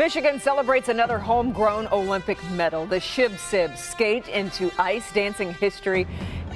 Michigan celebrates another homegrown Olympic medal. The Shib-Sib skate into ice dancing history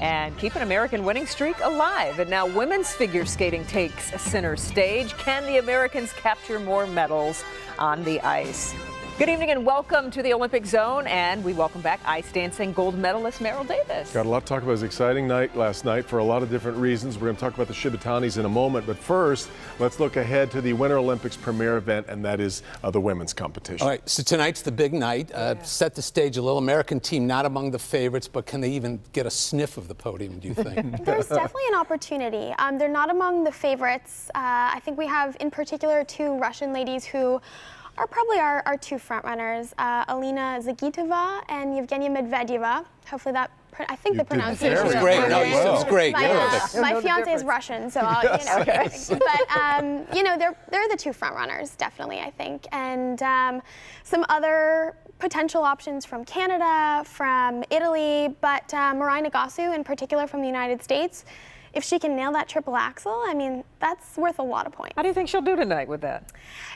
and keep an American winning streak alive. And now women's figure skating takes center stage. Can the Americans capture more medals on the ice? Good evening and welcome to the Olympic Zone, and we welcome back ice dancing gold medalist Merrill Davis. Got a lot to talk about. It was an exciting night last night for a lot of different reasons. We're going to talk about the Shibatanis in a moment, but first, let's look ahead to the Winter Olympics premier event, and that is the women's competition. All right, so tonight's the big night. Set the stage a little. American team not among the favorites, but can they even get a sniff of the podium, do you think? There's definitely an opportunity. They're not among the favorites. I think we have, in particular, two Russian ladies who are probably our two front runners, Alina Zagitova and Yevgenia Medvedeva. Hopefully that, I think the pronunciation is great. No, it was great. My fiance is Russian, so I'll, But you know, they're the two front runners, definitely, I think, and some other potential options from Canada, from Italy, but Mirai Nagasu in particular from the United States. If she can nail that triple axel, I mean, that's worth a lot of points. How do you think she'll do tonight with that?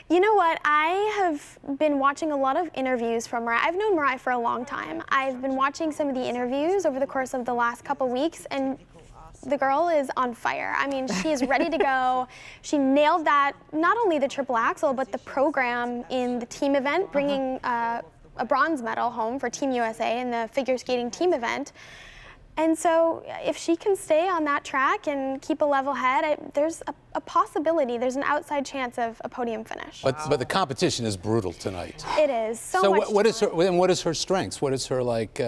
You know what? I have been watching a lot of interviews from Mirai. I've known Mirai for a long time. I've been watching some of the interviews over the course of the last couple weeks, and the girl is on fire. I mean, she is ready to go. She nailed that, not only the triple axel, but the program in the team event, bringing a bronze medal home for Team USA in the figure skating team event. And so if she can stay on that track and keep a level head, there's a possibility, there's an outside chance of a podium finish. But the competition is brutal tonight. It is. So what is her strengths? What is her, like,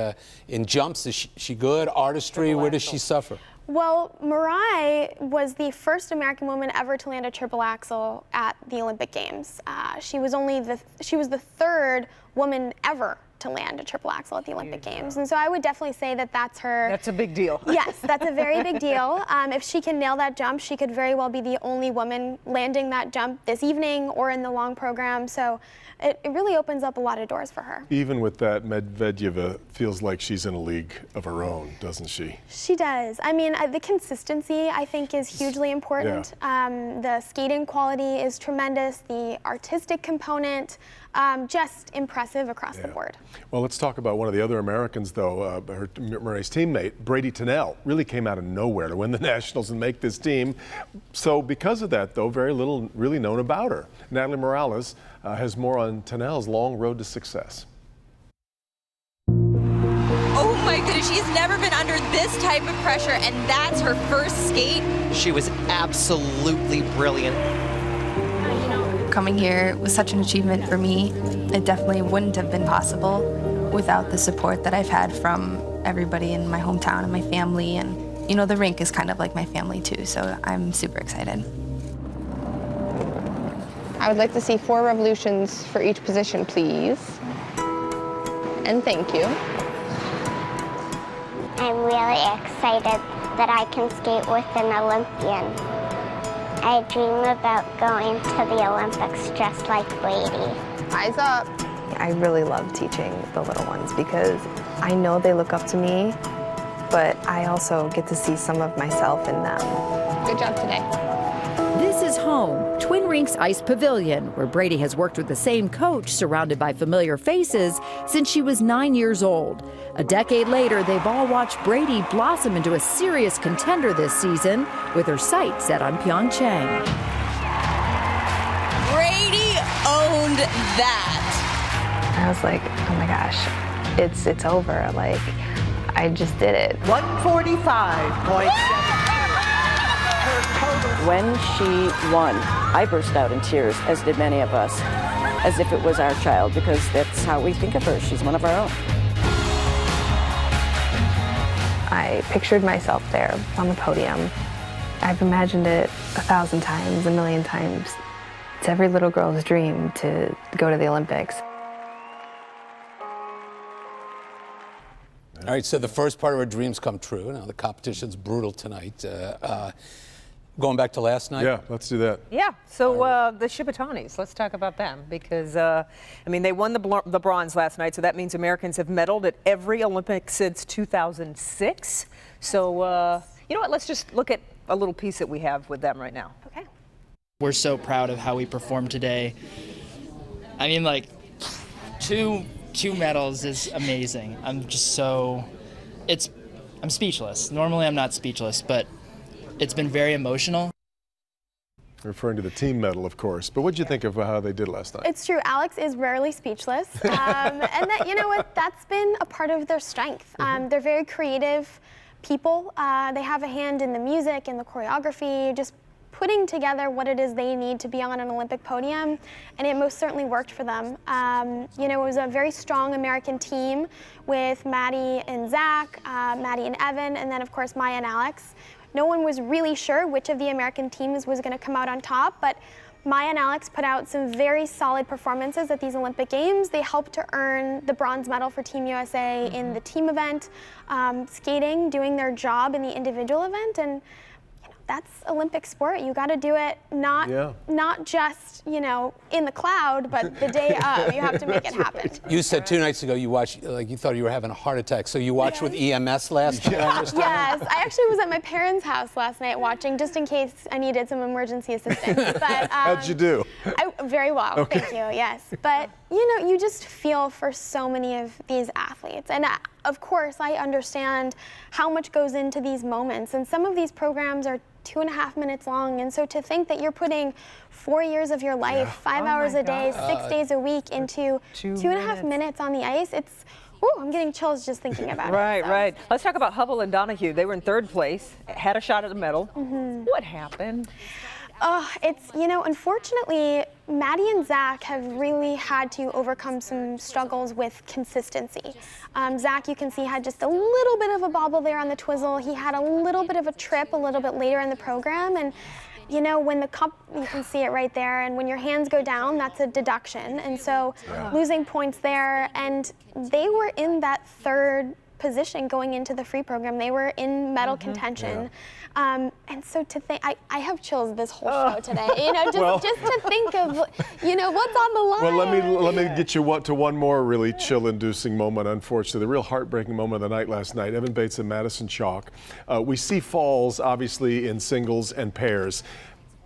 in jumps? Is she good? Artistry? Where does she suffer? Well, Mirai was the first American woman ever to land a triple axel at the Olympic Games. She was the third woman ever to land a triple axel at the Olympic Games. And so I would definitely say that that's her. That's a big deal. Yes, that's a very big deal. If she can nail that jump, she could very well be the only woman landing that jump this evening or in the long program. So it really opens up a lot of doors for her. Even with that, Medvedeva feels like she's in a league of her own, doesn't she? She does. I mean, the consistency, I think, is hugely important. Yeah. The skating quality is tremendous. The artistic component, just impressive across the board. Well, let's talk about one of the other Americans, though. Murray's teammate, Brady Tennell, really came out of nowhere to win the Nationals and make this team. So because of that, though, very little really known about her. Natalie Morales has more on Tennell's long road to success. Oh my goodness, she's never been under this type of pressure, and that's her first skate. She was absolutely brilliant. Coming here was such an achievement for me. It definitely wouldn't have been possible without the support that I've had from everybody in my hometown and my family. And, you know, the rink is kind of like my family too, so I'm super excited. I would like to see 4 revolutions for each position, please. And thank you. I'm really excited that I can skate with an Olympian. I dream about going to the Olympics just like Brady. Eyes up. I really love teaching the little ones because I know they look up to me, but I also get to see some of myself in them. Good job today. This is home, Twin Rinks Ice Pavilion, where Brady has worked with the same coach, surrounded by familiar faces, since she was 9 years old. A decade later, they've all watched Brady blossom into a serious contender this season, with her sights set on Pyeongchang. Brady owned that. I was like, oh my gosh, it's over. Like, I just did it. 145.7. When she won, I burst out in tears, as did many of us, as if it was our child, because that's how we think of her. She's one of our own. I pictured myself there on the podium. I've imagined it 1,000 times, a million times. It's every little girl's dream to go to the Olympics. All right, so the first part of her dreams come true. Now the competition's brutal tonight. Going back to last night? Yeah, let's do that. Yeah, so the Shibatanis, let's talk about them because, I mean, they won the bronze last night, so that means Americans have medaled at every Olympics since 2006. So, you know what, let's just look at a little piece that we have with them right now. Okay. We're so proud of how we performed today. I mean, like, two medals is amazing. I'm speechless. Normally I'm not speechless, but it's been very emotional. Referring to the team medal, of course. But what did you think of how they did last night? It's true. Alex is rarely speechless. And that, you know what, that's been a part of their strength. They're very creative people. They have a hand in the music and the choreography, just putting together what it is they need to be on an Olympic podium, and it most certainly worked for them. You know, it was a very strong American team with Maddie and Zach, Maddie and Evan, and then of course Maya and Alex. No one was really sure which of the American teams was going to come out on top, but Maya and Alex put out some very solid performances at these Olympic Games. They helped to earn the bronze medal for Team USA in the team event, skating, doing their job in the individual event, and that's Olympic sport. You got to do it not just, you know, in the cloud, but the day of. You have to make it happen. You said 2 nights ago you watched, like you thought you were having a heart attack. So you watched with EMS last night, I understand? Yes, I actually was at my parents' house last night watching, just in case I needed some emergency assistance. But, how'd you do? Very well, Okay. thank you, yes. But, you know, you just feel for so many of these athletes. And of course, I understand how much goes into these moments. And some of these programs are 2.5 minutes long, and so to think that you're putting 4 years of your life, 5 hours a day, 6 days a week into 2.5 minutes on the ice, it's, I'm getting chills just thinking about it. Right. Let's talk about Hubble and Donahue. They were in third place, had a shot at the medal. What happened? It's, you know, unfortunately, Maddie and Zach have really had to overcome some struggles with consistency. Zach, you can see, had just a little bit of a bobble there on the twizzle. He had a little bit of a trip a little bit later in the program. And, you know, when the cup, you can see it right there, and when your hands go down, that's a deduction. And so losing points there, and they were in that third position going into the free program. They were in medal contention. And so to think, I have chills this whole show today, you know, just to think of, you know, what's on the line. Well, let me get you to one more really chill-inducing moment, unfortunately. The real heartbreaking moment of the night last night, Evan Bates and Madison Chalk. We see falls, obviously, in singles and pairs.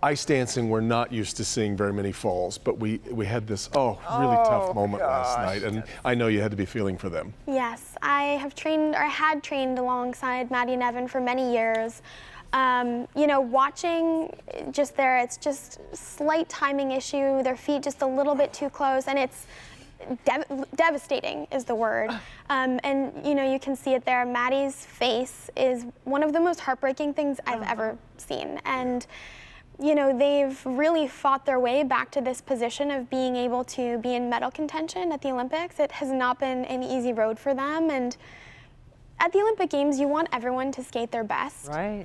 Ice dancing, we're not used to seeing very many falls, but we had this, really tough moment last night, and I know you had to be feeling for them. Yes, I have trained, or had trained alongside Maddie and Evan for many years. You know, watching just there, it's just slight timing issue, their feet just a little bit too close, and it's devastating is the word. And, you know, you can see it there. Maddie's face is one of the most heartbreaking things I've ever seen. And, you know, they've really fought their way back to this position of being able to be in medal contention at the Olympics. It has not been an easy road for them. And at the Olympic Games, you want everyone to skate their best. Right.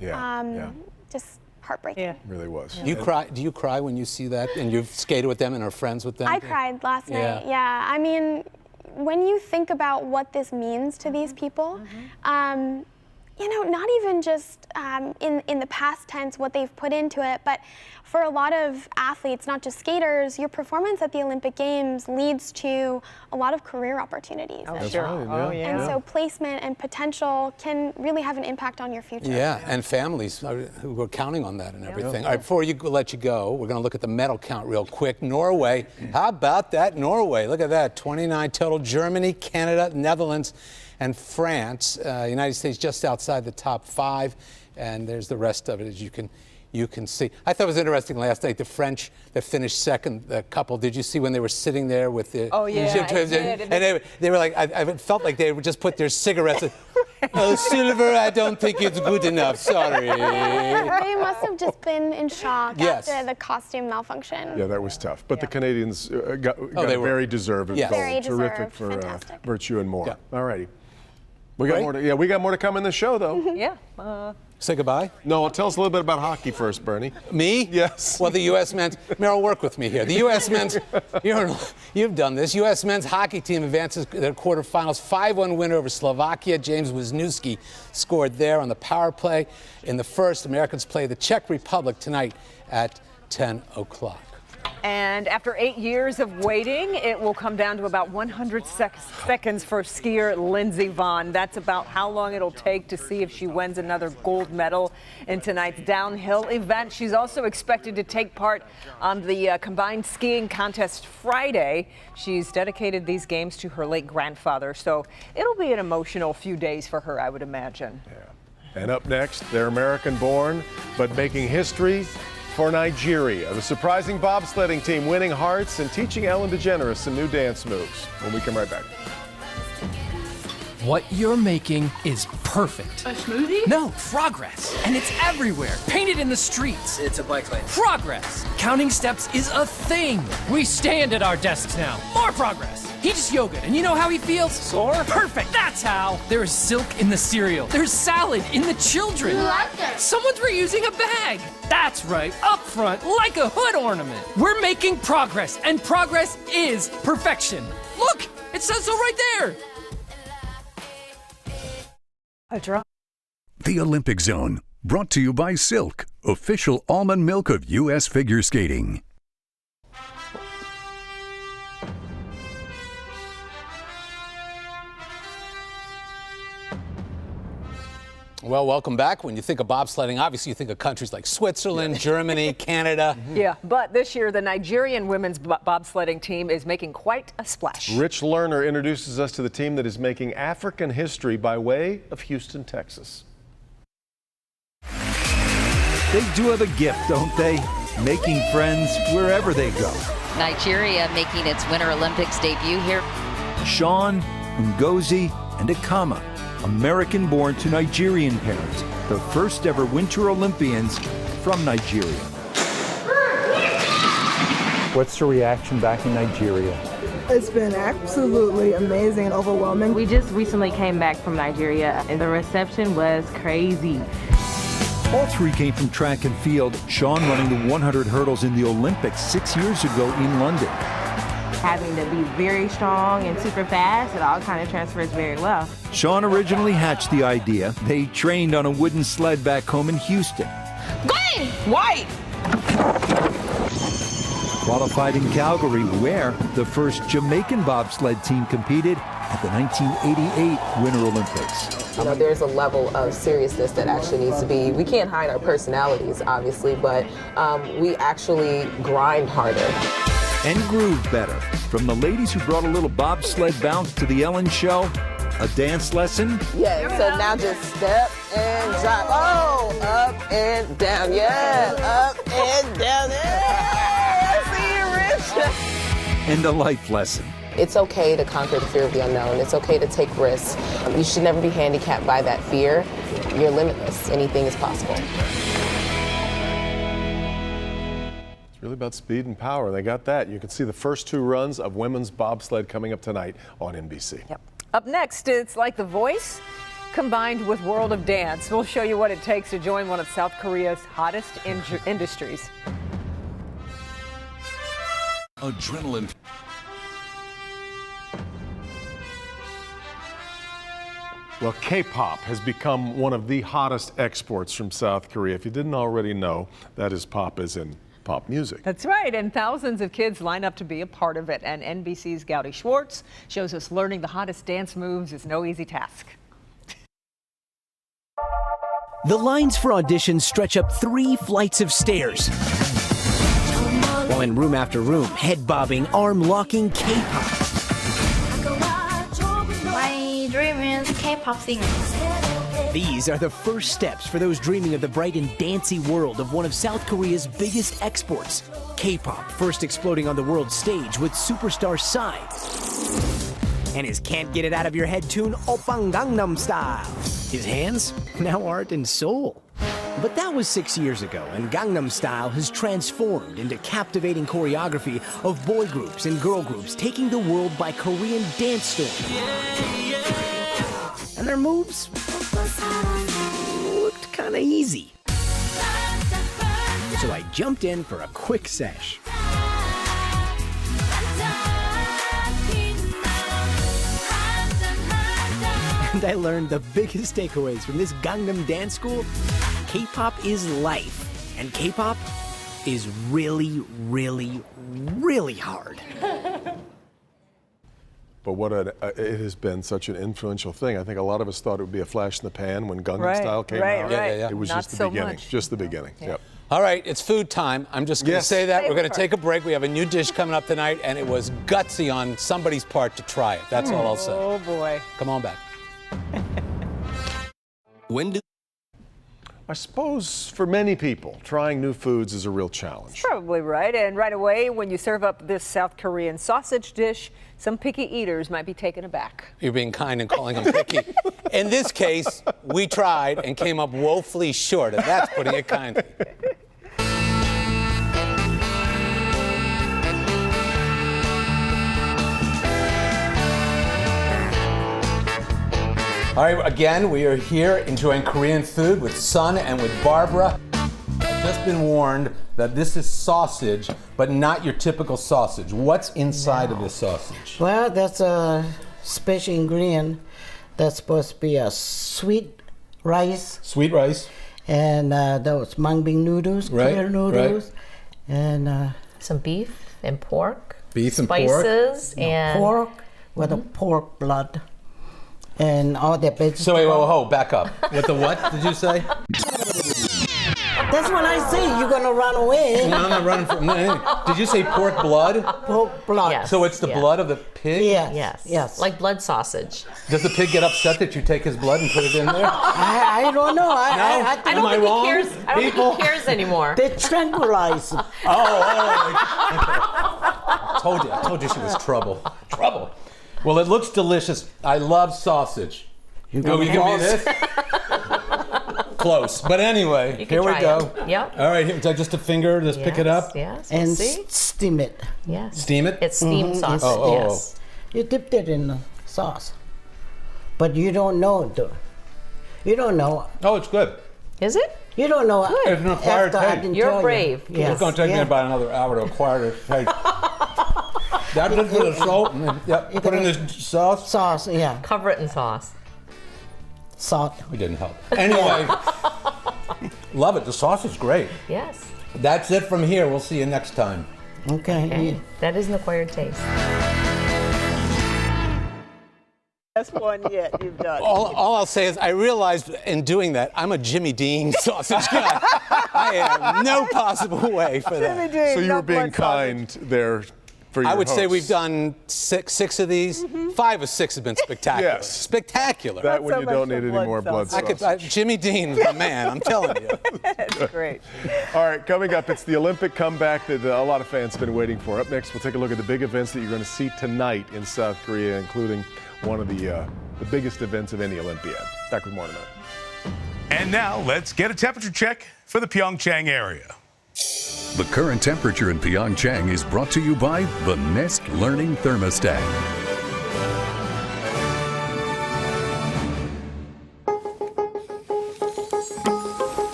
Just heartbreaking. It really was. Do you cry when you see that and you've skated with them and are friends with them? I cried last night, I mean, when you think about what this means to these people, you know, not even just in the past tense, what they've put into it, but for a lot of athletes, not just skaters, your performance at the Olympic Games leads to a lot of career opportunities. And so placement and potential can really have an impact on your future. Yeah, and families who are counting on that and everything. All right, before let you go, we're going to look at the medal count real quick. Norway, how about that, Norway? Look at that, 29 total. Germany, Canada, Netherlands, and France. United States just outside the top 5, and there's the rest of it, as you can see. I thought it was interesting last night, the French that finished second, the couple. Did you see when they were sitting there with the... And they were like, I felt like they would just put their cigarettes... Oh, silver, I don't think it's good enough, sorry. They must have just been in shock after the costume malfunction. Yeah, that was tough. But the Canadians got a very deserved gold. Very Terrific deserved. for Virtue and more. All righty. We got more to come in the show, though. Say goodbye? No, tell us a little bit about hockey first, Bernie. Me? Yes. Well, the U.S. men's, Meryl, work with me here. The U.S. men's, you've done this. U.S. men's hockey team advances to the quarterfinals, 5-1 win over Slovakia. James Wisniewski scored there on the power play. In the first, Americans play the Czech Republic tonight at 10 o'clock. And after 8 years of waiting, it will come down to about 100 seconds for skier Lindsey Vonn. That's about how long it'll take to see if she wins another gold medal in tonight's downhill event. She's also expected to take part on the combined skiing contest Friday. She's dedicated these games to her late grandfather, so it'll be an emotional few days for her, I would imagine. Yeah. And up next, they're American-born, but making history for Nigeria. The surprising bobsledding team winning hearts and teaching Ellen DeGeneres some new dance moves. When we come right back. What you're making is perfect. A smoothie? No, progress. And it's everywhere. Painted in the streets. It's a bike lane. Progress. Counting steps is a thing. We stand at our desks now. More progress. He just yoga, and you know how he feels? Sore? Perfect. That's how. There is silk in the cereal. There's salad in the children. You like it? Someone's reusing a bag. That's right. Up front, like a hood ornament. We're making progress, and progress is perfection. Look, it says so right there. A drop. The Olympic Zone, brought to you by Silk, official almond milk of U.S. figure skating. Well, welcome back. When you think of bobsledding, obviously you think of countries like Switzerland, Germany, Canada. Yeah, but this year the Nigerian women's bobsledding team is making quite a splash. Rich Lerner introduces us to the team that is making African history by way of Houston, Texas. They do have a gift, don't they? Making friends wherever they go. Nigeria making its Winter Olympics debut here. Sean, Ngozi, and Akama, American-born to Nigerian parents, the first ever Winter Olympians from Nigeria. What's the reaction back in Nigeria? It's been absolutely amazing and overwhelming. We just recently came back from Nigeria, and the reception was crazy. All three came from track and field, Sean running the 100 hurdles in the Olympics 6 years ago in London. Having to be very strong and super fast, it all kind of transfers very well. Sean originally hatched the idea. They trained on a wooden sled back home in Houston. Green! White! Qualified in Calgary, where the first Jamaican bobsled team competed at the 1988 Winter Olympics. You know, there's a level of seriousness that actually needs to be, we can't hide our personalities, obviously, but we actually grind harder. And groove better. From the ladies who brought a little bobsled bounce to the Ellen Show, a dance lesson. Yeah, so now just step and drop. Oh, up and down, yeah, up and down, yeah. See you, Rich. And a life lesson. It's okay to conquer the fear of the unknown. It's okay to take risks. You should never be handicapped by that fear. You're limitless. Anything is possible. It's really about speed and power. They got that. You can see the first two runs of women's bobsled coming up tonight on NBC. Yep. Up next, it's like The Voice combined with World of Dance. We'll show you what it takes to join one of South Korea's hottest industries. Adrenaline. Well, K-pop has become one of the hottest exports from South Korea. If you didn't already know, that is pop as in pop music. That's right, and thousands of kids line up to be a part of it. And NBC's Gowdy Schwartz shows us learning the hottest dance moves is no easy task. The lines for auditions stretch up 3 flights of stairs. While in room after room, head bobbing, arm locking K-pop. My dream is K-pop singer. These are the first steps for those dreaming of the bright and dancey world of one of South Korea's biggest exports. K-pop first exploding on the world stage with superstar Psy. And his Can't Get It Out of Your Head tune, Oppang Gangnam Style. His hands, now art and soul. But that was 6 years ago, and Gangnam Style has transformed into captivating choreography of boy groups and girl groups taking the world by Korean dance storm. And their moves looked kind of easy. So I jumped in for a quick sesh. And I learned the biggest takeaways from this Gangnam Dance School. K-pop is life, and K-pop is really, really, really hard. But it has been such an influential thing. I think a lot of us thought it would be a flash in the pan when Gangnam Style came out. Yeah. It was just the beginning. Just the beginning. Yep. All right, it's food time. I'm just going to say that. We're going to take a break. We have a new dish coming up tonight, and it was gutsy on somebody's part to try it. That's all I'll say. Oh, boy. Come on back. I suppose for many people, trying new foods is a real challenge. Probably right. And right away, when you serve up this South Korean sausage dish, some picky eaters might be taken aback. You're being kind and calling them picky. In this case, we tried and came up woefully short, and that's putting it kindly. All right, again, we are here enjoying Korean food with Sun and with Barbara. I've just been warned that this is sausage, but not your typical sausage. What's inside of this sausage? Well, that's a special ingredient that's supposed to be a sweet rice. Sweet rice. And those mung bean noodles, clear noodles. And some beef and pork. Beef and spices pork. and pork with a pork blood. And all the vegetables. So wait, back up. With the what did you say? That's what I say. You're gonna run away. No, I'm not running from anything. Did you say pork blood? Pork blood. Yes. So it's the blood of the pig? Yes. Like blood sausage. Does the pig get upset that you take his blood and put it in there? I don't know. I don't think he cares. I don't think he cares anymore. They tranquilize. I told you she was trouble. Trouble. Well, it looks delicious. I love sausage. You give me this? Close. But anyway, here we go. Yep. All right, here, just a finger, just pick it up. Yes. And steam it. Yes. Steam it? It's steamed sausage. Yes. You dipped it in the sauce. But you don't know, though. You don't know. Oh, it's good. Is it? You don't know. Good. It's an acquired taste. You're brave. Yes. It's going to take me about another hour to acquire this taste. That's just for the salt. Put in this sauce. Sauce, yeah. Cover it in sauce. Salt. We didn't help. Anyway, love it. The sauce is great. Yes. That's it from here. We'll see you next time. Okay. That is an acquired taste. Best one yet you've done. All I'll say is I realized in doing that, I'm a Jimmy Dean sausage guy. I have no possible way for that. Jimmy Dean, So you were being kind there for your I would say hosts. we've done six of these. 5 of 6 have been spectacular. Yes. Spectacular. That when you don't need any more blood sausage. Jimmy Dean, the man, I'm telling you. That's great. All right, coming up, it's the Olympic comeback that a lot of fans have been waiting for. Up next, we'll take a look at the big events that you're going to see tonight in South Korea, including one of the biggest events of any Olympiad. Back with more in a minute. And now, let's get a temperature check for the Pyeongchang area. The current temperature in Pyeongchang is brought to you by the Nest Learning Thermostat.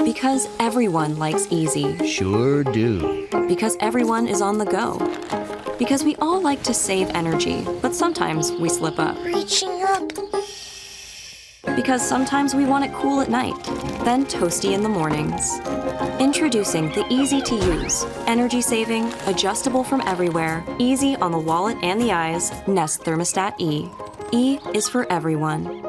Because everyone likes easy. Sure do. Because everyone is on the go. Because we all like to save energy, but sometimes we slip up. Reaching up. Because sometimes we want it cool at night, then toasty in the mornings. Introducing the easy-to-use, energy-saving, adjustable from everywhere, easy on the wallet and the eyes, Nest Thermostat E. E is for everyone.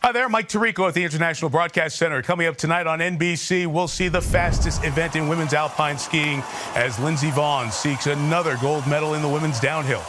Hi there, Mike Tirico at the International Broadcast Center. Coming up tonight on NBC, we'll see the fastest event in women's alpine skiing as Lindsey Vonn seeks another gold medal in the women's downhill.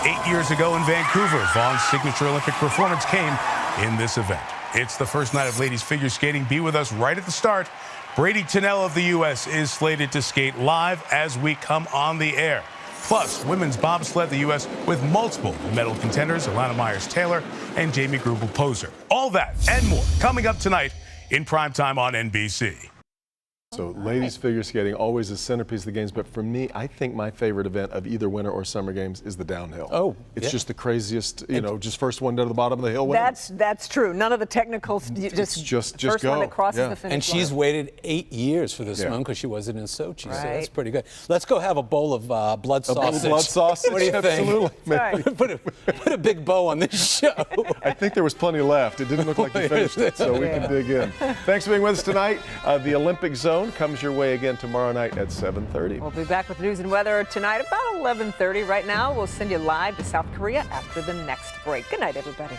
8 years ago in Vancouver, Vonn's signature Olympic performance came in this event. It's the first night of ladies figure skating. Be with us right at the start. Brady Tennell of the U.S. is slated to skate live as we come on the air. Plus, women's bobsled, the U.S. with multiple medal contenders, Alana Myers-Taylor and Jamie Grubel-Poser. All that and more coming up tonight in primetime on NBC. So ladies figure skating, always a centerpiece of the games. But for me, I think my favorite event of either winter or summer games is the downhill. Oh, it's just the craziest, just first one down to the bottom of the hill. That's true. None of the technicals, just first go. One that crosses the finish line. And she's waited 8 years for this one because she wasn't in Sochi, so that's pretty good. Let's go have a bowl of blood sausage. Blood sausage? What do you think? Absolutely. Put a big bow on this show. I think there was plenty left. It didn't look like you finished it, so we can dig in. Thanks for being with us tonight. The Olympic Zone comes your way again tomorrow night at 7:30. We'll be back with news and weather tonight about 11:30. Right now, we'll send you live to South Korea after the next break. Good night, everybody.